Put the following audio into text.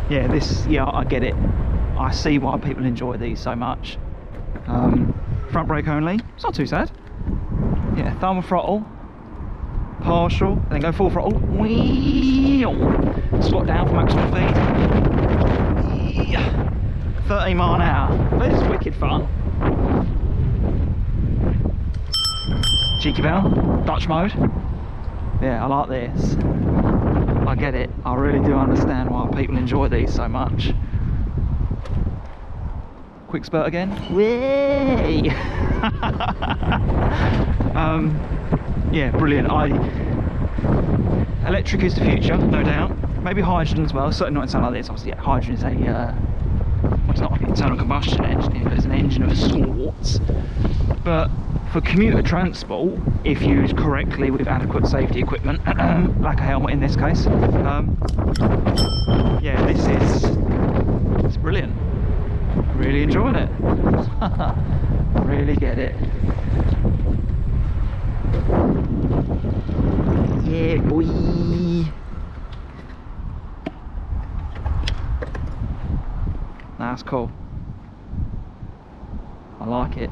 Yeah, yeah, I get it. I see why people enjoy these so much. Front brake only, it's not too sad. Yeah, thumb throttle, partial, and then go full throttle. Whee! Squat down for maximum speed. Yeah. 30 mile an hour. This is wicked fun. Cheeky bell, Dutch mode. Yeah, I like this. I get it. I really do understand why people enjoy these so much. Quick spurt again. Whee! Yeah, brilliant. Electric is the future, no doubt. Maybe hydrogen as well. Certainly not in something like this. Obviously, yeah, hydrogen is a well, it's not like an internal combustion engine, but it's an engine of sorts. But for commuter transport, if used correctly with adequate safety equipment, like a helmet in this case, yeah, it's brilliant. Really enjoying it. Really get it. Yeah, boy. That's cool. I like it.